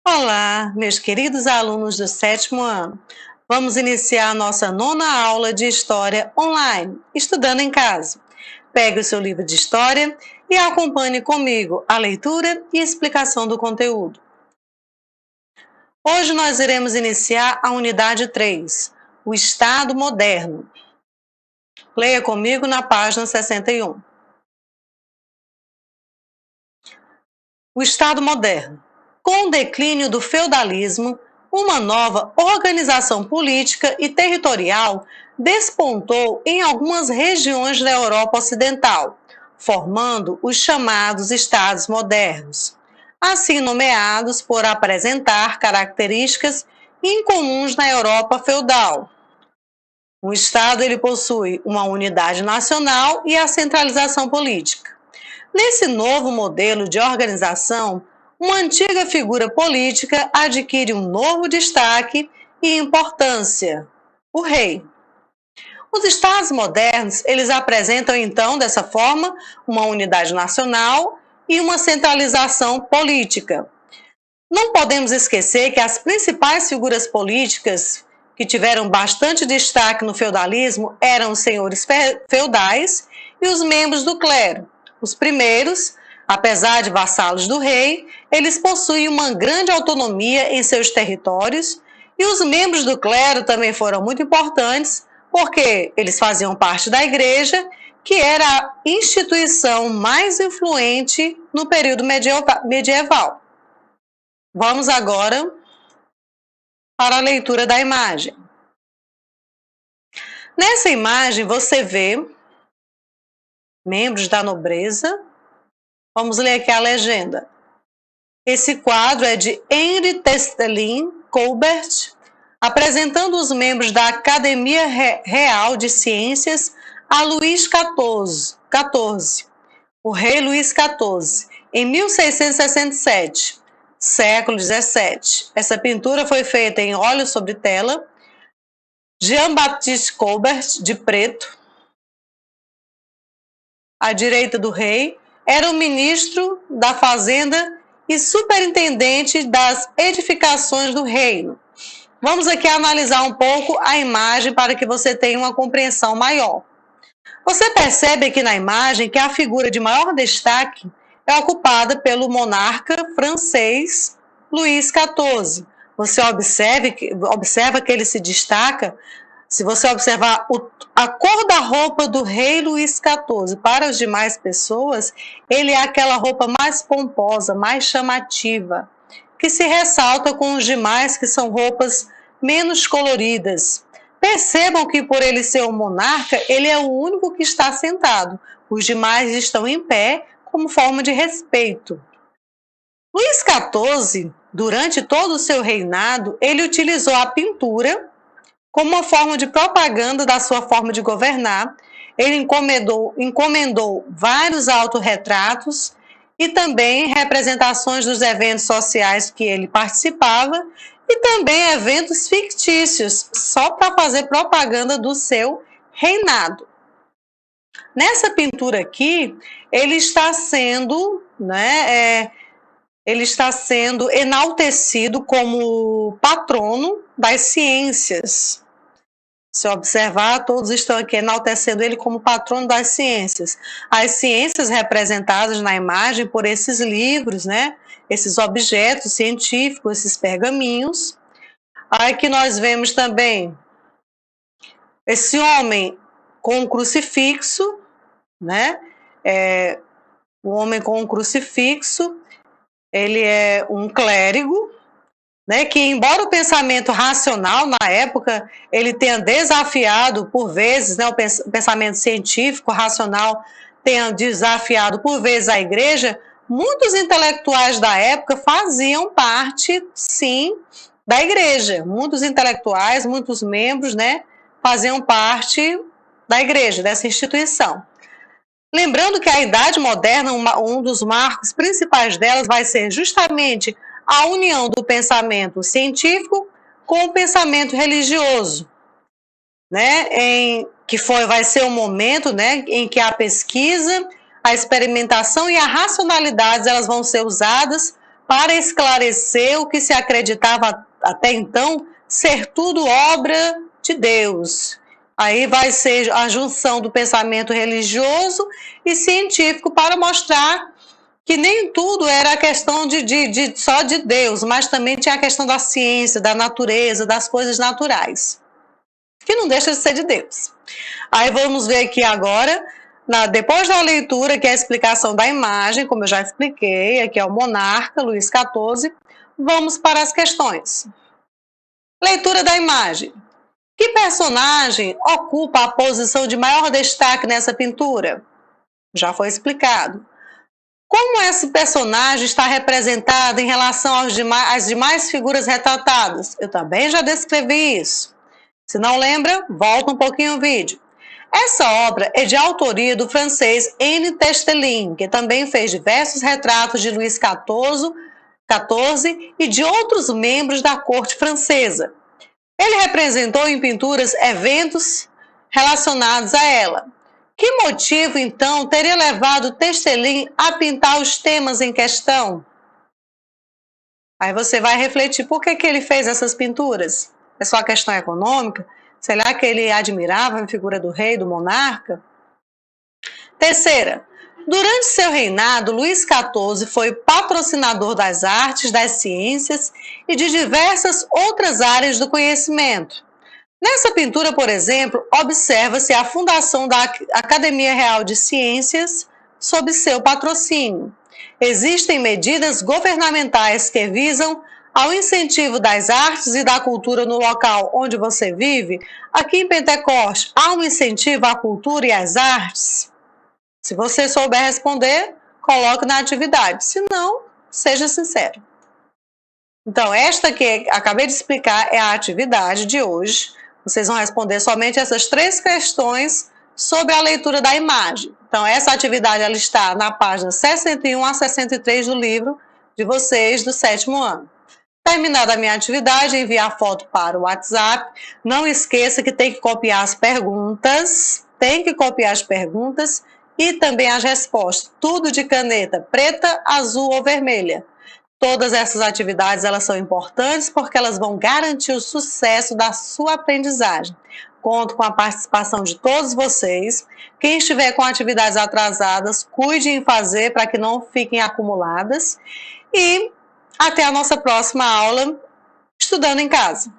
Olá, meus queridos alunos do sétimo ano. Vamos iniciar a nossa nona aula de História online, estudando em casa. Pegue o seu livro de História e acompanhe comigo a leitura e explicação do conteúdo. Hoje nós iremos iniciar a unidade 3, o Estado Moderno. Leia comigo na página 61. O Estado Moderno. Com o declínio do feudalismo, uma nova organização política e territorial despontou em algumas regiões da Europa Ocidental, formando os chamados Estados modernos, assim nomeados por apresentar características incomuns na Europa feudal. O Estado ele possui uma unidade nacional e a centralização política. Nesse novo modelo de organização, uma antiga figura política adquire um novo destaque e importância: o rei. Os estados modernos, eles apresentam então dessa forma uma unidade nacional e uma centralização política. Não podemos esquecer que as principais figuras políticas que tiveram bastante destaque no feudalismo eram os senhores feudais e os membros do clero. Os primeiros, apesar de vassalos do rei, eles possuem uma grande autonomia em seus territórios, e os membros do clero também foram muito importantes, porque eles faziam parte da igreja, que era a instituição mais influente no período medieval. Vamos agora para a leitura da imagem. Nessa imagem você vê membros da nobreza. Vamos ler aqui a legenda. Esse quadro é de Henri Testelin Colbert, apresentando os membros da Academia Real de Ciências a Luís XIV, o rei Luís XIV, em 1667, século XVII. Essa pintura foi feita em óleo sobre tela. Jean-Baptiste Colbert, de preto, à direita do rei, era o ministro da Fazenda e superintendente das edificações do reino. Vamos aqui analisar um pouco a imagem para que você tenha uma compreensão maior. Você percebe aqui na imagem que a figura de maior destaque é ocupada pelo monarca francês Luís XIV. Você observa que ele se destaca. Se você observar a cor da roupa do rei Luís XIV para as demais pessoas, ele é aquela roupa mais pomposa, mais chamativa, que se ressalta com os demais, que são roupas menos coloridas. Percebam que por ele ser um monarca, ele é o único que está sentado. Os demais estão em pé como forma de respeito. Luís XIV, durante todo o seu reinado, ele utilizou a pintura como uma forma de propaganda da sua forma de governar. Ele encomendou vários autorretratos e também representações dos eventos sociais que ele participava e também eventos fictícios, só para fazer propaganda do seu reinado. Nessa pintura aqui, ele está sendo enaltecido como patrono das ciências. Se observar, todos estão aqui enaltecendo ele como patrono das ciências. As ciências representadas na imagem por esses livros, esses objetos científicos, esses pergaminhos. Aí que nós vemos também esse homem com um crucifixo, o homem com um crucifixo, ele é um clérigo, que embora o pensamento racional na época ele tenha desafiado por vezes, o pensamento científico, racional tenha desafiado por vezes a igreja, muitos intelectuais da época faziam parte, sim, da igreja. Muitos intelectuais, muitos membros, faziam parte da igreja, dessa instituição. Lembrando que a Idade Moderna, um dos marcos principais delas vai ser justamente a união do pensamento científico com o pensamento religioso, vai ser um momento, em que a pesquisa, a experimentação e a racionalidade elas vão ser usadas para esclarecer o que se acreditava até então ser tudo obra de Deus. Aí vai ser a junção do pensamento religioso e científico para mostrar que nem tudo era a questão só de Deus, mas também tinha a questão da ciência, da natureza, das coisas naturais, que não deixa de ser de Deus. Aí vamos ver aqui agora, depois da leitura, que é a explicação da imagem, como eu já expliquei, aqui é o monarca, Luís XIV, vamos para as questões. Leitura da imagem. Que personagem ocupa a posição de maior destaque nessa pintura? Já foi explicado. Como esse personagem está representado em relação às demais figuras retratadas? Eu também já descrevi isso. Se não lembra, volta um pouquinho o vídeo. Essa obra é de autoria do francês N. Testelin, que também fez diversos retratos de Luís XIV e de outros membros da corte francesa. Ele representou em pinturas eventos relacionados a ela. Que motivo, então, teria levado Testelin a pintar os temas em questão? Aí você vai refletir por que ele fez essas pinturas. É só questão econômica? Será que ele admirava a figura do rei, do monarca? Terceira, durante seu reinado, Luís XIV foi patrocinador das artes, das ciências e de diversas outras áreas do conhecimento. Nessa pintura, por exemplo, observa-se a fundação da Academia Real de Ciências sob seu patrocínio. Existem medidas governamentais que visam ao incentivo das artes e da cultura no local onde você vive. Aqui em Pentecoste, há um incentivo à cultura e às artes? Se você souber responder, coloque na atividade. Se não, seja sincero. Então, esta que acabei de explicar é a atividade de hoje. Vocês vão responder somente essas 3 questões sobre a leitura da imagem. Então, essa atividade ela está na página 61 a 63 do livro de vocês do 7º ano. Terminada a minha atividade, envie a foto para o WhatsApp. Não esqueça que tem que copiar as perguntas. E também as respostas. Tudo de caneta preta, azul ou vermelha. Todas essas atividades elas são importantes porque elas vão garantir o sucesso da sua aprendizagem. Conto com a participação de todos vocês. Quem estiver com atividades atrasadas, cuide em fazer para que não fiquem acumuladas. E até a nossa próxima aula, estudando em casa.